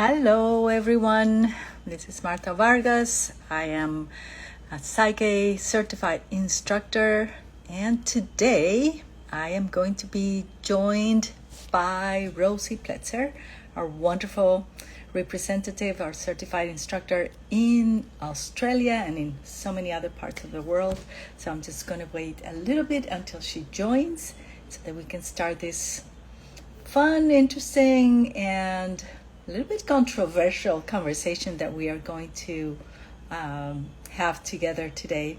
Hello, everyone. This is Marta Vargas. I am a psyche certified instructor, and today I am going to be joined by Rosie Pletzer, our wonderful representative, our certified instructor in Australia and in so many other parts of the world. So I'm just going to wait a little bit until she joins so that we can start this fun, interesting, and a little bit controversial conversation that we are going to have together today,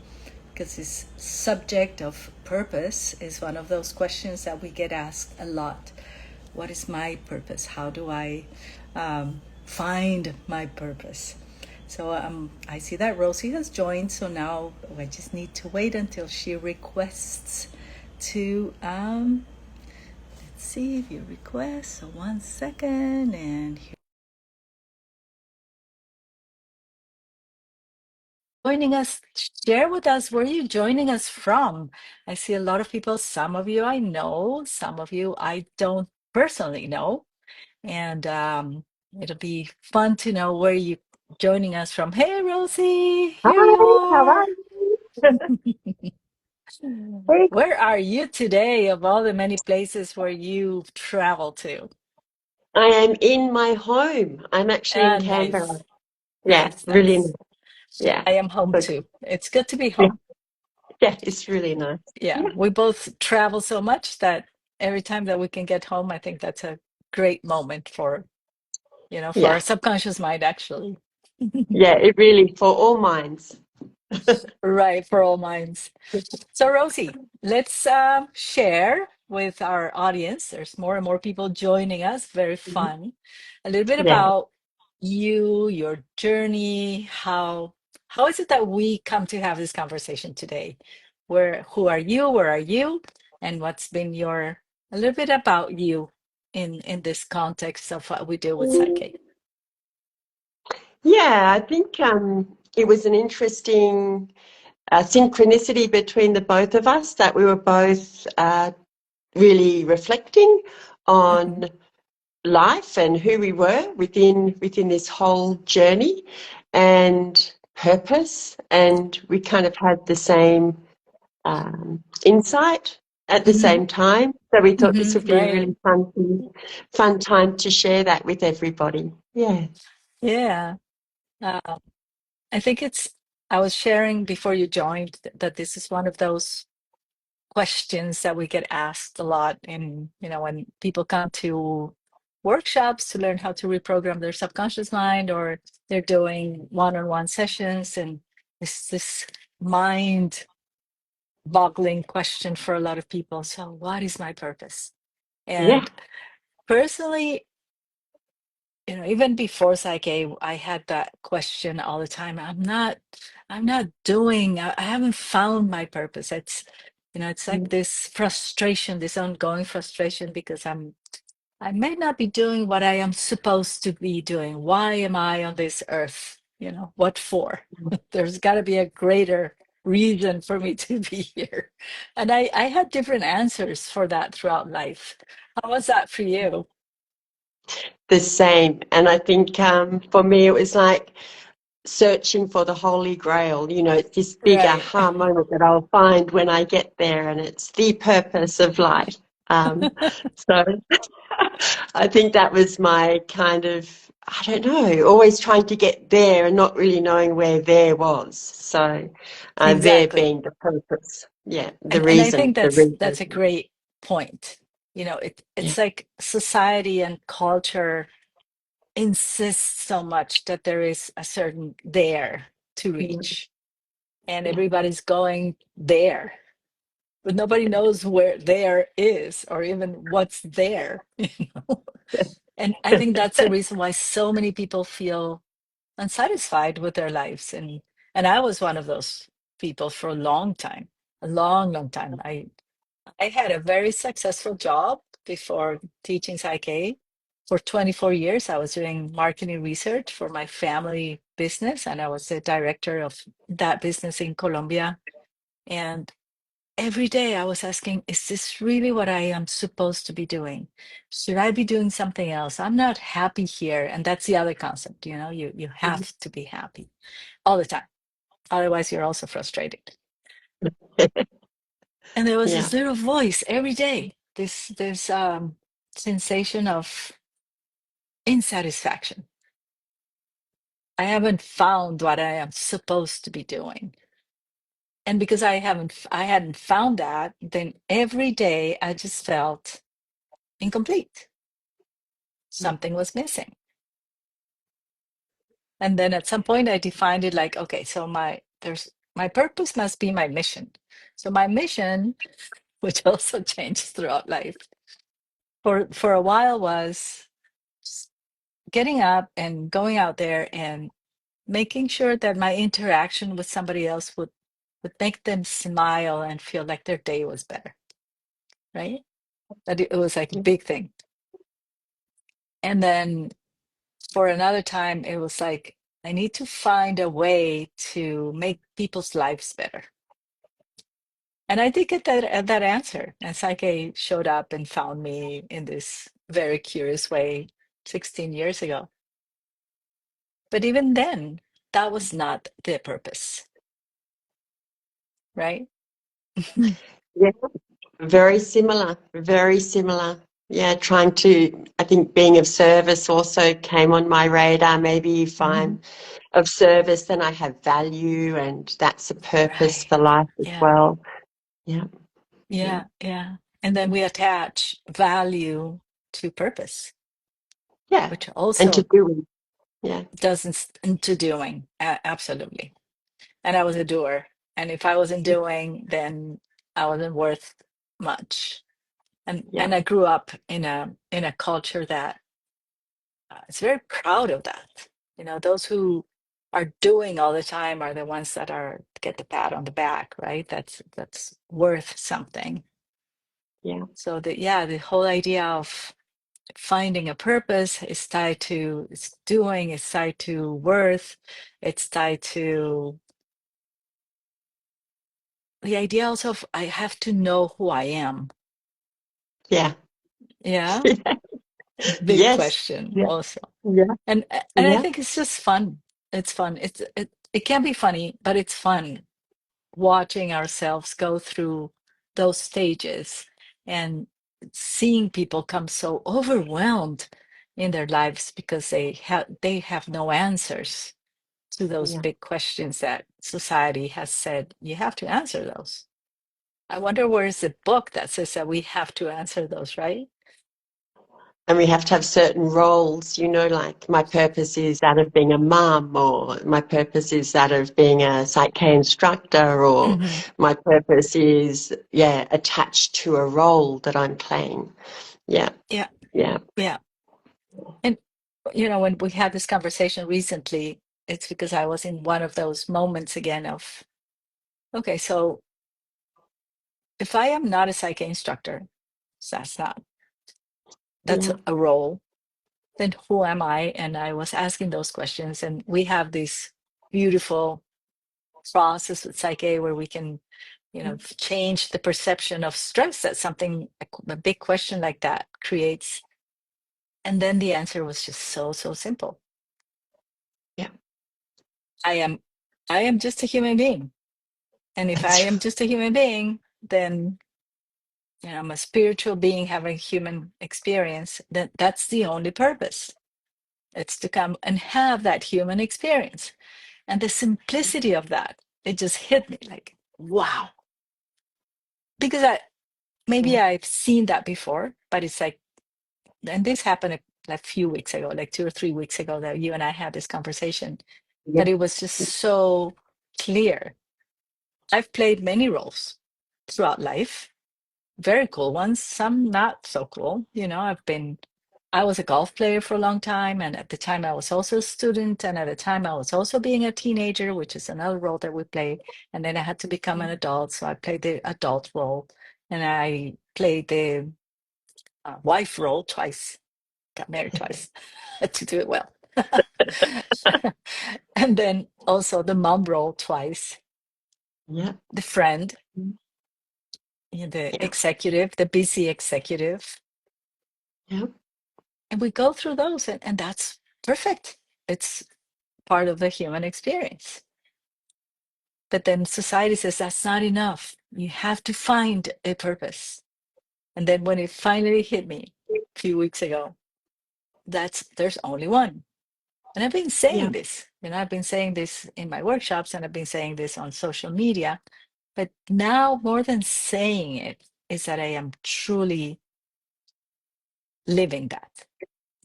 because this subject of purpose is one of those questions that we get asked a lot. What is my purpose? How do I find my purpose? So I see that Rosie has joined, so now I just need to wait until she requests to see if you request. So 1 second, and here. Joining us, share with us where you're joining us from. I see a lot of people. Some of you I know, some of you I don't personally know, and it'll be fun to know where you joining us from. Hey, Rosie, here you Hi, how are. are you? Very good. Where are you today? Of all the many places where you travel to? I am in my home. I'm actually in Canberra. Nice, Yeah, nice, really nice. nice. Yeah. I am home So, too. It's good to be yeah, home. yeah, it's really nice. Yeah, Yeah, we both travel so much that every time that we can get home, I think that's a great moment for, for our yeah, subconscious mind, actually. yeah, it really for all minds. Right, for all minds. So, Rosie, let's share with our audience. There's more and more people joining us. Very fun. A little bit Yeah. about you, your journey. How is it that we come to have this conversation today? Who are you? Where are you? And what's been your a little bit about you in this context of what we do with psyche? Yeah, I think it was an interesting synchronicity between the both of us that we were both really reflecting Hmm. on life and who we were within this whole journey and purpose, and we kind of had the same insight at the Hmm. same time. So we thought this would be a Right. really fun time to share that with everybody. Yeah. Yeah. Uh, I think I was sharing before you joined that this is one of those questions that we get asked a lot when people come to workshops to learn how to reprogram their subconscious mind, or they're doing one-on-one sessions, and this mind boggling question for a lot of people. So what is my purpose? Yeah. And personally, even before Psyche, I had that question all the time. I'm not doing, I haven't found my purpose. It's like this frustration, this ongoing frustration, because I may not be doing what I am supposed to be doing. Why am I on this earth? What for? There's got to be a greater reason for me to be here. And I had different answers for that throughout life. How was that for you? The same. And I think for me, it was like searching for the Holy Grail. It's this big Right. aha moment that I'll find when I get there, and it's the purpose of life. So I think that was my kind of, I don't know, always trying to get there and not really knowing where there was. So there Exactly. being the purpose. Yeah, And I think the that's reason. a great point. Yeah, It's like society and culture insists so much that there is a certain there to yeah, reach, and everybody's going there, but nobody knows where there is or even what's there. And I think that's the reason why so many people feel unsatisfied with their lives. And I was one of those people for a long time, a long, long time. I had a very successful job before teaching Psyche. For 24 years, I was doing marketing research for my family business, and I was the director of that business in Colombia. And every day I was asking, is this really what I am supposed to be doing? Should I be doing something else? I'm not happy here. And that's the other concept, you Mhm. have to be happy all the time. Otherwise, you're also frustrated. And there was Yeah. this little voice every day, this sensation of insatisfaction. I haven't found what I am supposed to be doing. And because I hadn't found that, then every day I just felt incomplete. Yeah. Something was missing. And then at some point I defined it like, okay, so my purpose must be my mission. So my mission, which also changed throughout life, for a while was s- getting up and going out there and making sure that my interaction with somebody else would make them smile and feel like their day was better, right? That it was like a Yeah. big thing. And then for another time, it was like, I need to find a way to make people's lives better. And I did get that answer. And Psyche showed up and found me in this very curious way 16 years ago. But even then, that was not the purpose, right? Yeah. Very similar. Very similar. Yeah, trying to, I think being of service also came on my radar. Maybe if Mhm. I'm of service, then I have value, and that's a purpose Right. for life as Yeah. well. Yeah. Yeah. Yeah. Yeah. And then we attach value to purpose, Yeah. which And to also do it. Yeah. doesn't into doing. Absolutely. And I was a doer. And if I wasn't doing, then I wasn't worth much. Yeah. And I grew up in a culture that is very proud of that. Those who are doing all the time are the ones that are get the pat on the back, right? That's worth something. Yeah. So the whole idea of finding a purpose is tied to it's doing, it's tied to worth, it's tied to the idea also of I have to know who I am. Yeah. Yeah, big Yes. question Yeah. also. Yeah. And I Yeah. think it's just fun. It's fun. It can be funny, but it's fun watching ourselves go through those stages and seeing people come so overwhelmed in their lives because they have no answers to those Yeah. big questions that society has said you have to answer those. I wonder where's the book that says that we have to answer those, right? And we have to have certain roles, like my purpose is that of being a mum, or my purpose is that of being a PSYCH-K instructor, or Hmm. my purpose is, yeah, attached to a role that I'm playing. Yeah. Yeah, Yeah. yeah. And when we had this conversation recently, it's because I was in one of those moments again of, okay, so if I am not a psyche instructor, so that's Yeah. a role, then who am I? And I was asking those questions, and we have this beautiful process with psyche where we can, change the perception of stress that something a big question like that creates. And then the answer was just so, so simple. Yeah. I am I am just a human being. And if I That's am just a human being, then I'm a spiritual being having a human experience. That's the only purpose. It's to come and have that human experience. And the simplicity of that, it just hit me like, wow. Because maybe yeah. I've seen that before, but it's like, and this happened a few weeks ago, like 2 or 3 weeks ago, that you and I had this conversation, Yeah. that it was just so clear. I've played many roles throughout life, very cool ones, some not so cool. I was a golf player for a long time, and at the time I was also a student, and at the time I was also being a teenager, which is another role that we play. And then I had to become an adult, so I played the adult role, and I played the wife role twice. Got married twice to do it well. And then also the mom role twice, Yeah. the friend. the Yeah. executive, the busy executive. Yeah. And we go through those, and that's perfect. It's part of the human experience. But then society says that's not enough. You have to find a purpose. And then when it finally hit me a few weeks ago, there's only one. And I've been Yeah. saying this, I've been saying this in my workshops, and I've been saying this on social media. But now, more than saying it, is that I am truly living that.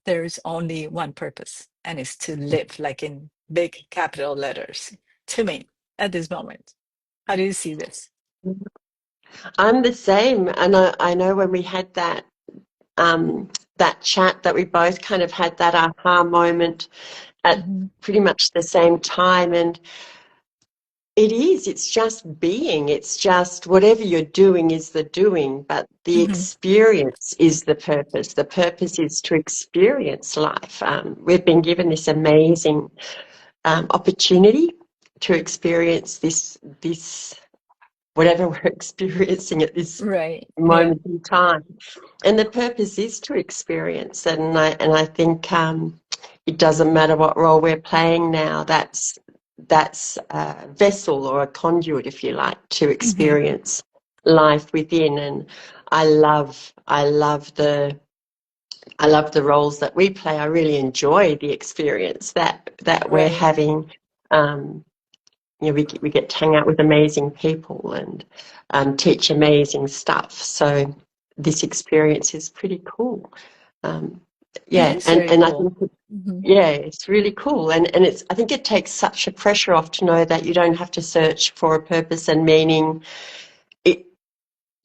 There's only one purpose, and it's to live, like in big capital letters, to me at this moment. How do you see this? I'm the same. And I know when we had that chat that we both kind of had that aha moment at Hmm. pretty much the same time. And it's just being. It's just whatever you're doing is the doing, but the Hmm. experience is the purpose. The purpose is to experience life. We've been given this amazing opportunity to experience this whatever we're experiencing at this Right. Yeah. moment in time. And the purpose is to experience it. And I think it doesn't matter what role we're playing now. That's a vessel or a conduit, if you like, to Hmm. experience life within. And I love the roles that we play. I really enjoy the experience that we're Right. having. Um, we get to hang out with amazing people and teach amazing stuff. So this experience is pretty cool. Um, It yeah, is and very and I cool. think Hmm. yeah, it's really cool, and I think it takes such a pressure off to know that you don't have to search for a purpose and meaning. It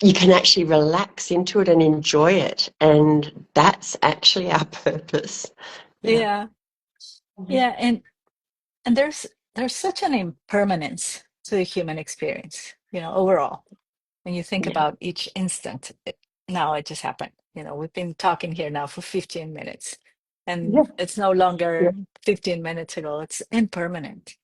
You can actually relax into it and enjoy it, and that's actually our purpose. Yeah. Yeah. Yeah. And there's such an impermanence to the human experience, overall. When you think Yeah. about each instant, now it just happened. We've been talking here now for 15 minutes, Yeah. and it's no Yeah. longer 15 minutes ago. It's impermanent.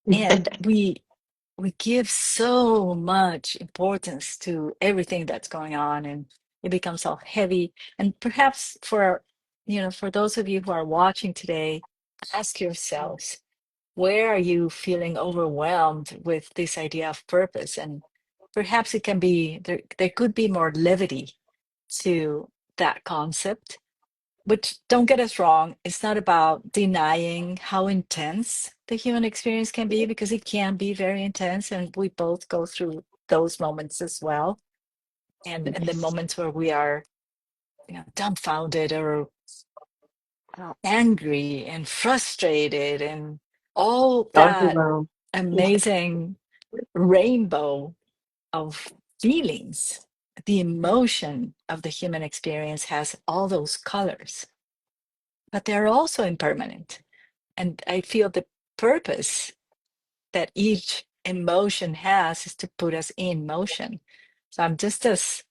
Yeah. And we give so much importance to everything that's going on, and it becomes all heavy. And perhaps for those of you who are watching today, ask yourselves, where are you feeling overwhelmed with this idea of purpose? And perhaps it can be there could be more levity to that concept. Which, don't get us wrong, it's not about denying how intense the human experience can be, because it can be very intense, and we both go through those moments as well. And the Yes. moments where we are, dumbfounded, or angry and frustrated, and all that Overwhelmed. amazing rainbow of feelings. The emotion of the human experience has all those colors, but they're also impermanent. And I feel the purpose that each emotion has is to put us in motion. So I'm just as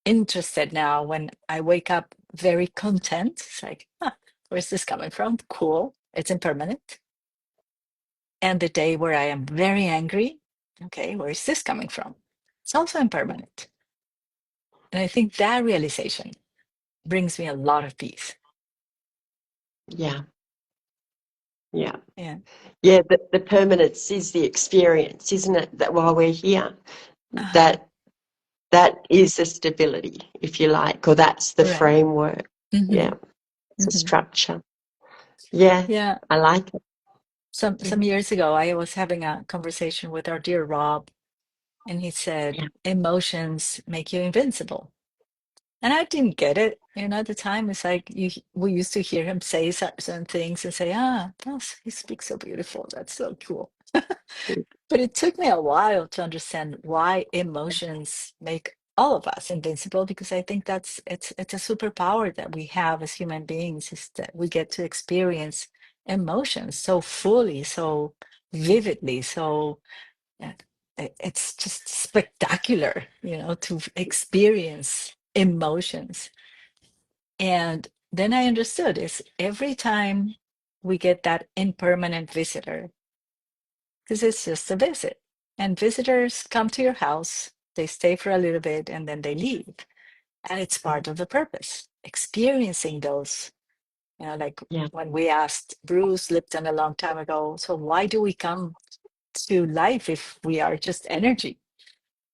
interested now when I wake up very content. It's like, where's this coming from? Cool. It's impermanent. And the day where I am very angry, okay, where is this coming from? It's also impermanent. And I think that realization brings me a lot of peace. Yeah. Yeah. Yeah. Yeah, the permanence is the experience, isn't it? That while we're here, Uh-huh. that that is the stability, if you like, or that's the Right. framework. Hmm. Yeah, it's a Hmm. structure. Yeah, Yeah. I like it. Some years ago, I was having a conversation with our dear Rob, and he said, Yeah, emotions make you invincible. And I didn't get it. At the time, it's like we used to hear him say certain things and say, he speaks so beautiful. That's so cool. But it took me a while to understand why emotions make all of us invincible, because I think it's a superpower that we have as human beings, is that we get to experience emotions so fully, so vividly, so yeah, it's just spectacular, to experience emotions. And then I understood is every time we get that impermanent visitor, because it's just a visit, and visitors come to your house They stay for a little bit and then they leave. And it's Yeah. part of the purpose, experiencing those. Like Yeah. when we asked Bruce Lipton a long time ago, so why do we come to life if we are just energy?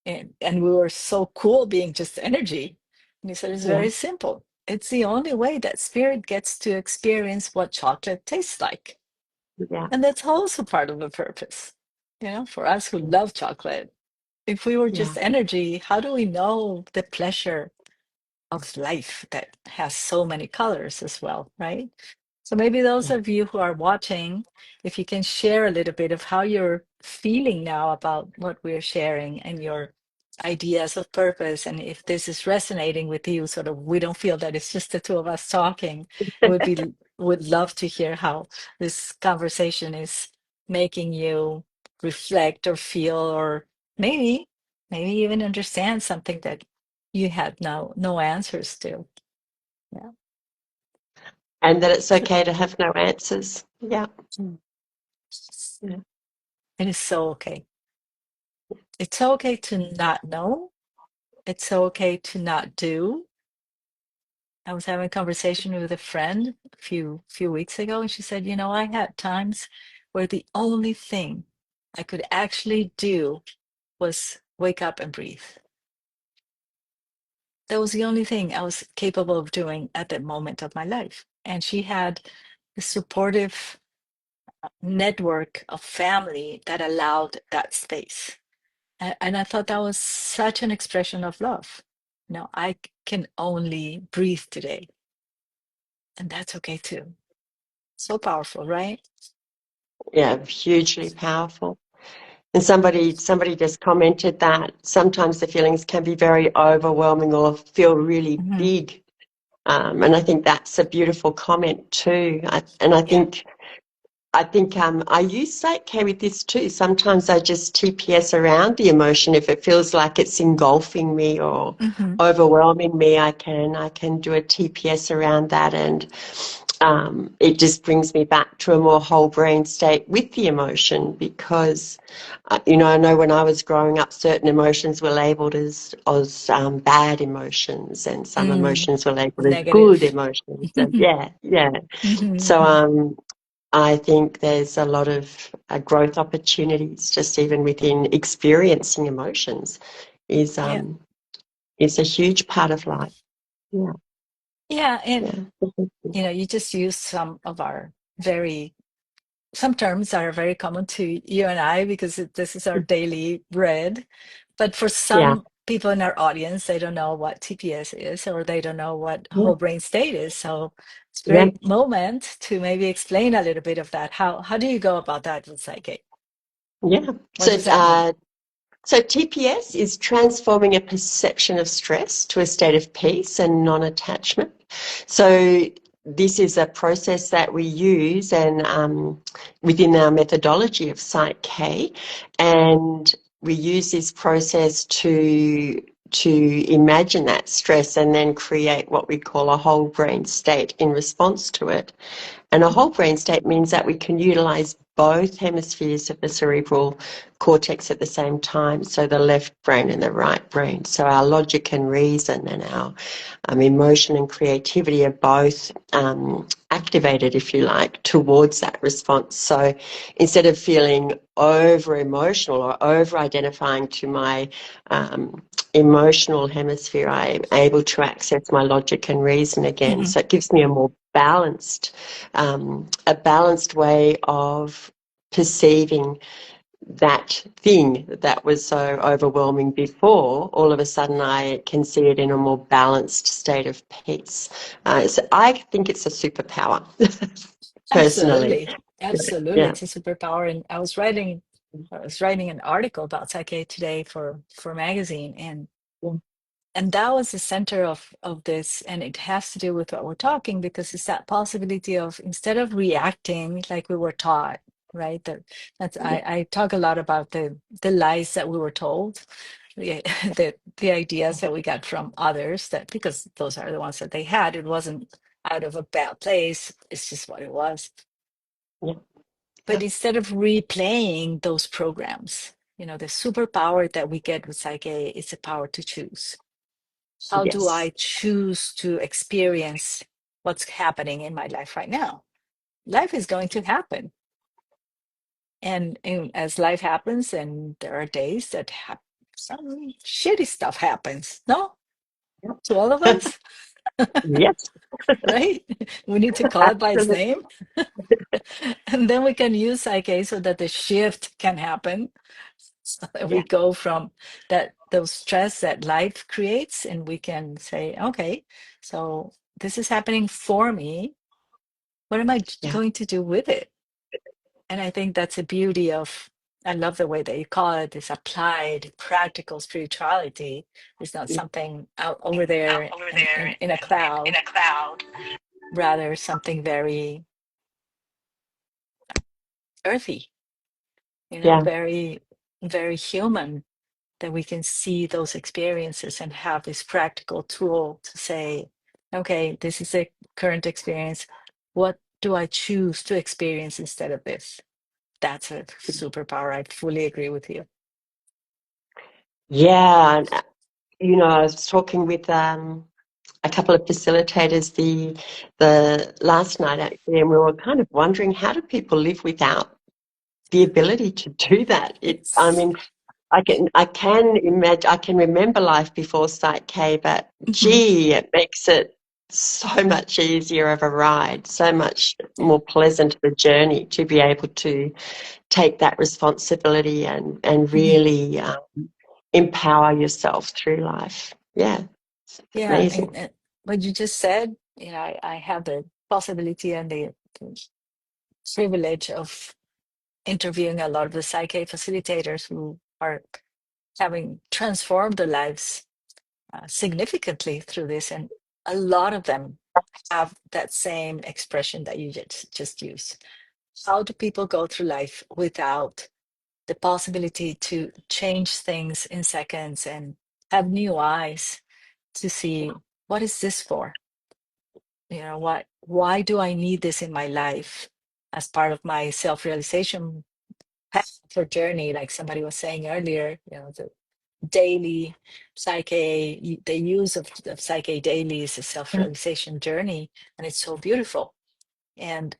And we were so cool being just energy. And he said, it's Yeah. very simple. It's the only way that spirit gets to experience what chocolate tastes like. Yeah. And that's also part of the purpose. For us who love chocolate, if we were Yeah. just energy, how do we know the pleasure of life that has so many colors as well, right? So maybe those Yeah. of you who are watching, if you can share a little bit of how you're feeling now about what we're sharing and your ideas of purpose, and if this is resonating with you, sort of, we don't feel that it's just the two of us talking. Would love to hear how this conversation is making you reflect or feel, or maybe even understand something that you had no answers to. Yeah. And that it's So, okay to have no answers. Yeah. mm, Yeah. it is so okay. It's okay to not know. It's okay to not do. I was having a conversation with a friend a few weeks ago, and she said, I had times where the only thing I could actually do was wake up and breathe. That was the only thing I was capable of doing at that moment of my life. And she had a supportive network of family that allowed that space. And I thought that was such an expression of love. I can only breathe today, and that's okay too. So powerful, right? Yeah. Hugely powerful. And somebody just commented that sometimes the feelings can be very overwhelming or feel really Hmm. big. And I think that's a beautiful comment too. And Yeah. I think I use psyche with this too. Sometimes I just TPS around the emotion. If it feels like it's engulfing me or Hmm. overwhelming me, I can do a TPS around that, and it just brings me back to a more whole brain state with the emotion because, I know when I was growing up, certain emotions were labeled as bad emotions, and some Mm. emotions were labeled as good Negative. emotions. And yeah, yeah. So Hmm. I think there's a lot of growth opportunities just even within experiencing emotions is Yeah. um is a huge part of life. Yeah, Yeah. And, yeah, you just use some terms that are very common to you and I because this is our daily bread. But for yeah, some people in our audience, they don't know what TPS is, or they don't know what yeah, whole brain state is. So it's a yeah, great moment to maybe explain a little bit of that. How do you go about that with psychic? yeah. What does that mean? So TPS is transforming a perception of stress to a state of peace and non-attachment. So this is a process that we use and within our methodology of PSYCH-K, and we use this process to imagine that stress and then create what we call a whole brain state in response to it. And a whole brain state means that we can utilize both hemispheres of the cerebral cortex at the same time, so the left brain and the right brain. So our logic and reason and our emotion and creativity are both activated, if you like, towards that response. So instead of feeling over emotional or over identifying to my emotional hemisphere, I'm able to access my logic and reason again. Hmm. So it gives me a balanced way of perceiving that thing that was so overwhelming before. All of a sudden, I can see it in a more balanced state of peace. So I think it's a superpower, personally. Absolutely. Absolutely. Yeah, It's a superpower. And I was writing an article about psyche today for magazine, and that was the center of this, and it has to do with what we're talking, because it's that possibility of, instead of reacting like we were taught, right? That's yeah, I talk a lot about the lies that we were told, the the ideas that we got from others, that because those are the ones that they had, it wasn't out of a bad place, it's just what it was. yeah, But instead of replaying those programs, The superpower that we get with psyche is the power to choose. How do Yes. I choose to experience what's happening in my life right now? Life is going to happen. And as life happens, and there are days that some shitty stuff happens, no? To all of us, Yes, right? We need to call it by its absolutely. name. And then we can use psyche so that the shift can happen. So that we Yeah. go from those stress that life creates, and we can say, okay, so this is happening for me. What am I Yeah. going to do with it? And I think that's the beauty of, I love the way that you call it, this applied practical spirituality. It's not Yeah. something out over there over in, there in a in cloud, a cloud. rather something very earthy, Yeah. very, very human, that we can see those experiences and have this practical tool to say, okay, this is a current experience. What do I choose to experience instead of this? That's a superpower. I fully agree with you. Yeah. And, I was talking with a couple of facilitators the last night actually, and we were kind of wondering, how do people live without the ability to do that? I Yes. mean, I can imagine, I can remember life before Psych-K, but Mhm. gee, it makes it so much easier of a ride, so much more pleasant of a journey to be able to take that responsibility and Mhm. really empower yourself through life. Yeah, it's Yeah, amazing. and what you just said, I have the possibility and the privilege of interviewing a lot of the psyche facilitators who are having transformed their lives significantly through this, and a lot of them have that same expression that you just used. How do people go through life without the possibility to change things in seconds and have new eyes to see, what is this for? Why do I need this in my life as part of my self-realization path or journey? Like somebody was saying earlier, the daily psyche, the use of psyche daily is a Yeah. self-realization journey, and it's so beautiful. And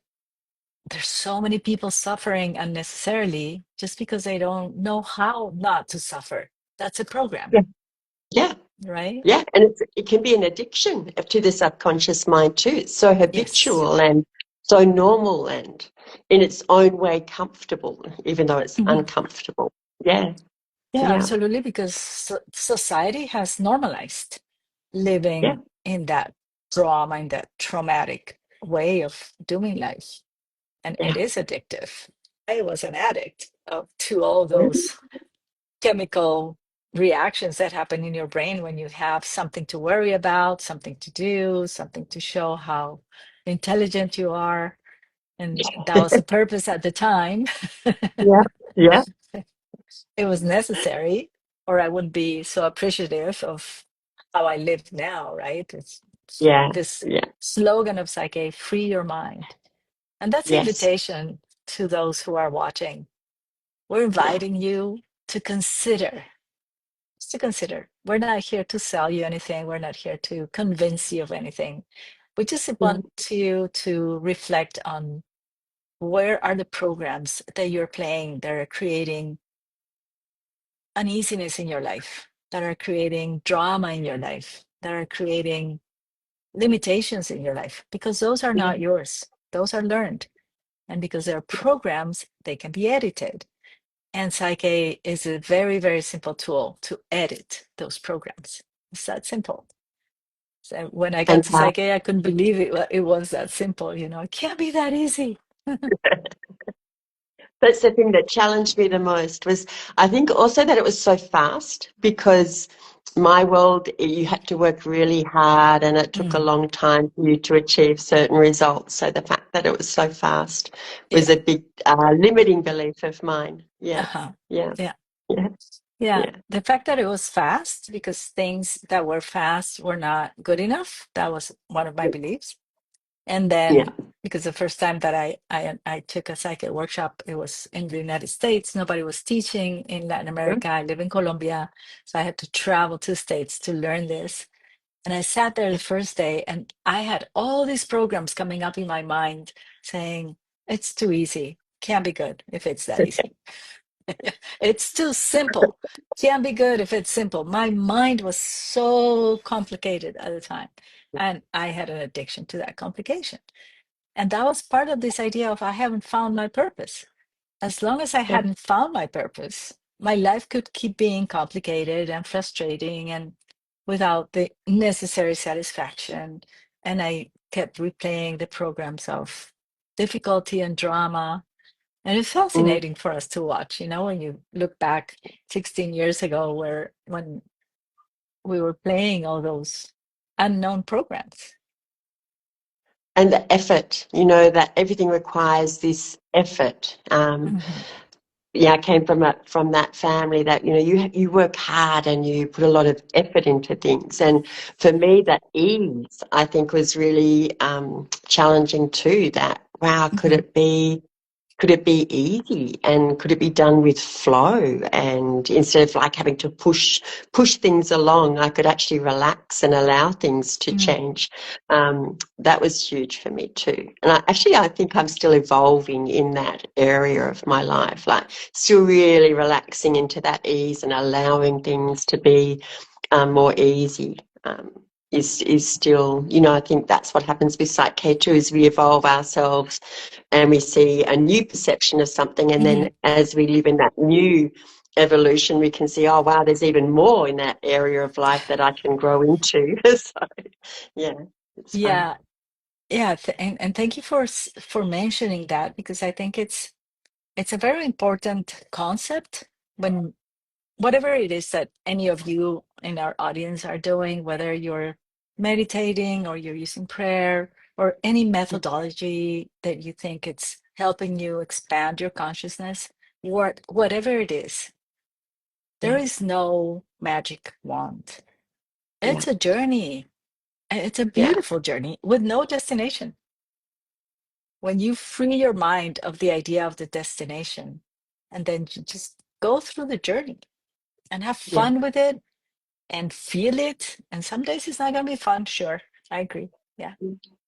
there's so many people suffering unnecessarily just because they don't know how not to suffer. That's a program, Yeah. Yeah. right? Yeah, and it can be an addiction to the subconscious mind too. It's so Yes. habitual and so normal and in its own way comfortable, even though it's Mhm. uncomfortable. Yeah, Yeah, yeah, absolutely, because society has normalized yeah, living in that trauma, in that traumatic way of doing life. And it yeah, is addictive. I was an addict to all yeah, those chemical reactions that happen in your brain when you have something to worry about, something to do, something to show how intelligent you are. And that was the purpose at the time. yeah, yeah, It was necessary, or I wouldn't be so appreciative of how I live now, right? It's yeah, this yeah, slogan of Psyche, free your mind. And that's the yes, invitation to those who are watching. We're yeah, inviting you to consider, just to consider. We're not here to sell you anything. We're not here to convince you of anything. We just mm, want you to reflect on, where are the programs that you're playing that are creating uneasiness in your life, that are creating drama in your life, that are creating limitations in your life, because those are yeah, not yours. Those are learned. And because they're programs, they can be edited. And Psyche is a very, very simple tool to edit those programs. It's that simple. So when I got and to Psyche, I couldn't believe it was that simple. It can't be that easy. that's the thing that challenged me the most was I think also that it was so fast because my world, you had to work really hard and it took a Mm, long time for you to achieve certain results. So the fact that it was so fast was yeah. a big limiting belief of mine. Yeah, Uh-huh. yeah, Yeah. yeah, Yeah. yeah, The fact that it was fast, because things that were fast were not good enough. That was one of my beliefs. And yeah, then because the first time that I took a psychic workshop, it was in the United States. Nobody was teaching in Latin Yeah. America. I live in Colombia, so I had to travel to the States to learn this. And I sat there the first day, and I had all these programs coming up in my mind saying, "It's too easy. Can't be good if it's that easy. It's too simple. Can't be good if it's simple." My mind was so complicated at the time, and I had an addiction to that complication. And that was part of this idea of I haven't found my purpose. As long as I Yeah. hadn't found my purpose, my life could keep being complicated and frustrating and without the necessary satisfaction. And I kept replaying the programs of difficulty and drama. And it's Mm. fascinating for us to watch, when you look back 16 years ago, when we were playing all those unknown programs. And the effort, that everything requires this effort. Mhm. Yeah, I came from that family that you work hard and you put a lot of effort into things. And for me, that ease I think was really challenging too. That wow, Mhm. could it be easy and could it be done with flow, and instead of like having to push things along, I could actually relax and allow things to Mm. change. That was huge for me too, and I think I'm still evolving in that area of my life, like still really relaxing into that ease and allowing things to be more easy. Is still, I think that's what happens with Psych-K too, is we evolve ourselves and we see a new perception of something, and then Mhm. as we live in that new evolution, we can see, oh wow, there's even more in that area of life that I can grow into. So yeah, it's fun. Yeah, yeah, and thank you for mentioning that, because I think it's a very important concept when whatever it is that any of you in our audience are doing, whether you're meditating or you're using prayer or any methodology that you think it's helping you expand your consciousness, whatever it is, there Yeah, is no magic wand. yeah, It's a journey. And it's a yeah, beautiful journey with no destination. When you free your mind of the idea of the destination and then you just go through the journey and have yeah, fun with it and feel it. And some days it's not going to be fun. Sure. I agree. Yeah.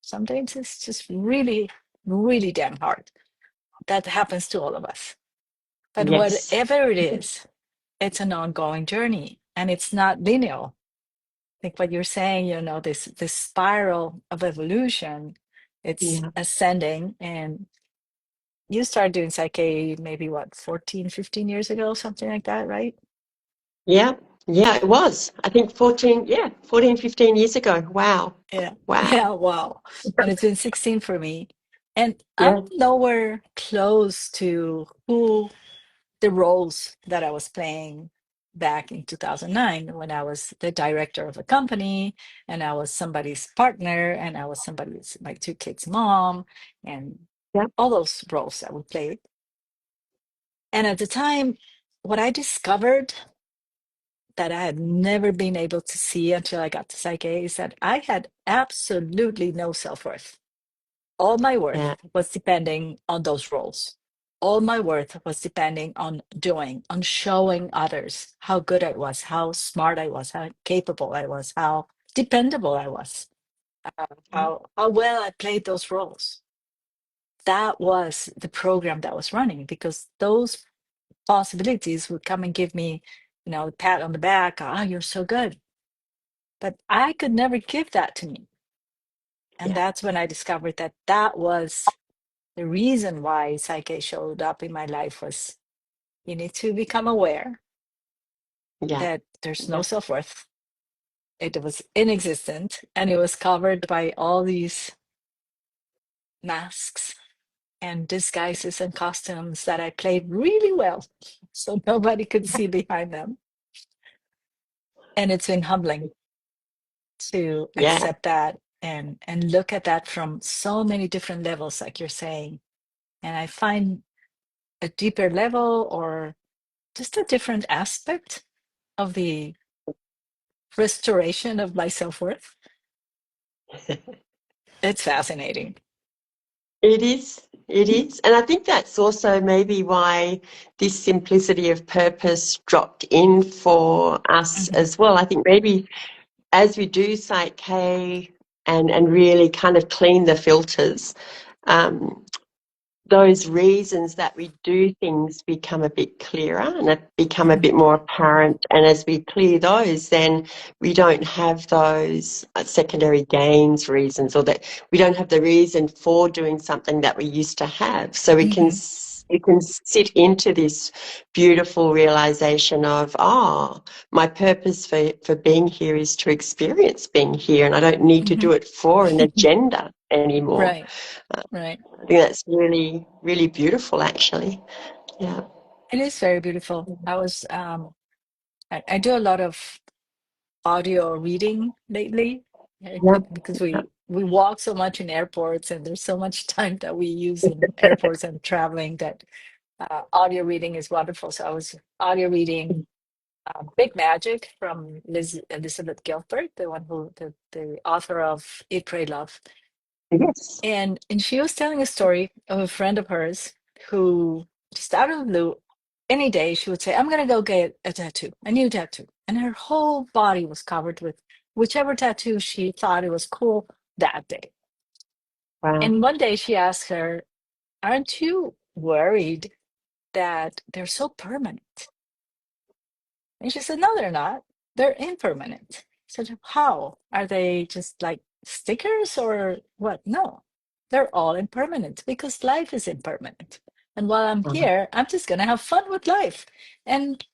Some days it's just really, really damn hard. That happens to all of us. But yes, whatever it is, it's an ongoing journey and it's not linear. Like what you're saying, this spiral of evolution, it's yeah, ascending. And you started doing psyche maybe what, 14, 15 years ago, something like that, right? yeah, yeah. It was, I think, 14, 15 years ago. Wow, Yeah. wow. Yeah, wow. And it's been 16 for me. And I'm Yeah, nowhere close to who the roles that I was playing back in 2009 when I was the director of a company and I was somebody's partner and I was somebody's my two kids' mom and yeah, all those roles that we played. And at the time, what I discovered that I had never been able to see until I got to Psyche is that I had absolutely no self-worth. All my worth yeah, was depending on those roles. All my worth was depending on doing, on showing others how good I was, how smart I was, how capable I was, how dependable I was, how well I played those roles. That was the program that was running, because those possibilities would come and give me, a pat on the back. Ah, you're so good. But I could never give that to me. And yeah, that's when I discovered that that was the reason why Psyche showed up in my life. Was you need to become aware yeah, that there's no yeah, self-worth. It was inexistent and it was covered by all these masks and disguises and costumes that I played really well. So nobody could see behind them. And it's been humbling to yeah, accept that and look at that from so many different levels, like you're saying. And I find a deeper level or just a different aspect of the restoration of my self-worth. It's fascinating. It is. It is. And I think that's also maybe why this simplicity of purpose dropped in for us Hmm. as well. I think maybe as we do Psych-K and really kind of clean the filters, um, those reasons that we do things become a bit clearer and become a Hmm. bit more apparent. And as we clear those, then we don't have those secondary gains reasons, or that we don't have the reason for doing something that we used to have. So Hmm. we can sit into this beautiful realization of, oh, my purpose for being here is to experience being here, and I don't need to Hmm. do it for an agenda anymore. Right, right. I think that's really, really beautiful, actually. Yeah. It is very beautiful. I do a lot of audio reading lately, Yeah. because we walk so much in airports, and there's so much time that we use in airports and traveling, that audio reading is wonderful. So I was audio reading Big Magic from Elizabeth Gilbert, the one who the author of Eat, Pray, Love. Yes. And she was telling a story of a friend of hers who, just out of the blue, any day she would say, "I'm gonna go get a tattoo, a new tattoo." And her whole body was covered with whichever tattoo she thought it was cool that day. Wow. And one day she asked her, "Aren't you worried that they're so permanent?" And she said, "No, they're not. They're impermanent." I said, "How? Are they just like stickers or what?" "No, they're all impermanent because life is impermanent. And while I'm Wow. here, I'm just going to have fun with life. And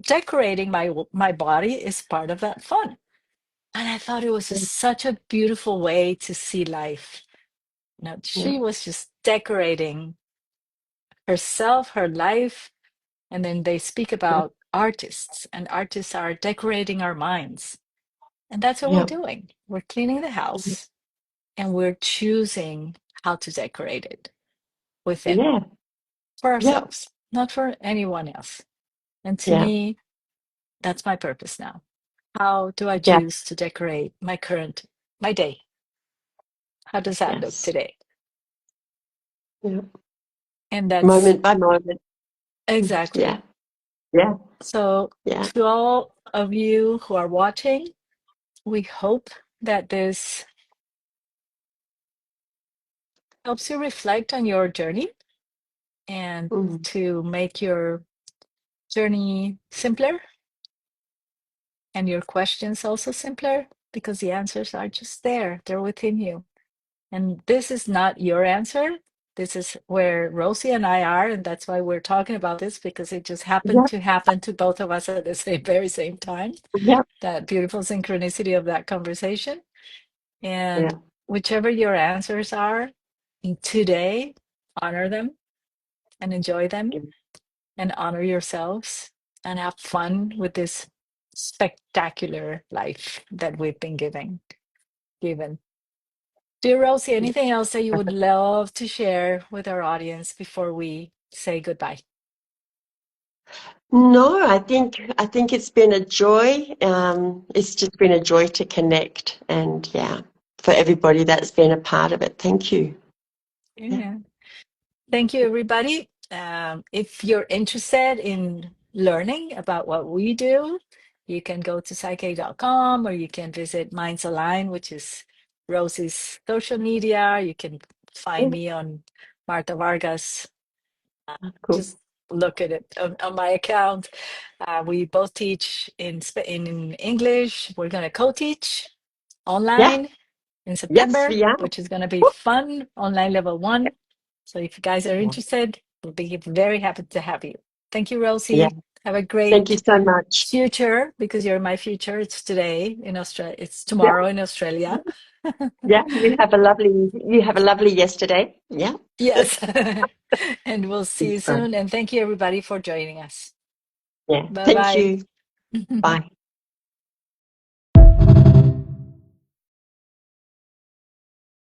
decorating my body is part of that fun." And I thought it was just such a beautiful way to see life. Yeah. She was just decorating herself, her life. And then they speak Yeah. about artists, and artists are decorating our minds. And that's what we're Yeah. doing. We're cleaning the house, and we're choosing how to decorate it within, Yeah. for Yeah. ourselves, not for anyone else. And to Yeah. me, that's my purpose now. How do I Yeah. choose to decorate my day? How does that look Yes. today? Yeah. And that's Moment by moment. exactly. Yeah. Yeah. So, Yeah. to all of you who are watching, we hope that this helps you reflect on your journey, and Mm. to make your journey simpler, and your questions also simpler, because the answers are just there. They're within you. And this is not your answer. This is where Rosie and I are. And that's why we're talking about this, because it just happened Yeah. to happen to both of us at the very same time. Yeah. That beautiful synchronicity of that conversation. And Yeah. whichever your answers are today, honor them and enjoy them, and honor yourselves, and have fun with this spectacular life that we've been given. Dear Rosie, Yeah. anything else that you would love to share with our audience before we say goodbye? No, I think it's been a joy. It's just been a joy to connect, and yeah, for everybody that's been a part of it. Thank you. Yeah. Yeah. Thank you, everybody. If you're interested in learning about what we do, you can go to psyche.com, or you can visit Minds Align, which is Rosie's social media. You can find Yeah. me on Marta Vargas. Cool. Just look at it on my account. We both teach in English. We're going to co-teach Yeah. online in Yes, September, we are. which is going to be fun, online level one. So if you guys are Yeah. interested, we'll be very happy to have you. Thank you, Yeah. Rosie. Have a Thank you great so much. future, because you're my future. It's today in Australia. It's Yeah. tomorrow in Australia. Yeah. You have a lovely yesterday. Yeah. Yes. And we'll see you soon. And thank you, everybody, for joining us. Yeah. Bye Thank bye. you. Bye.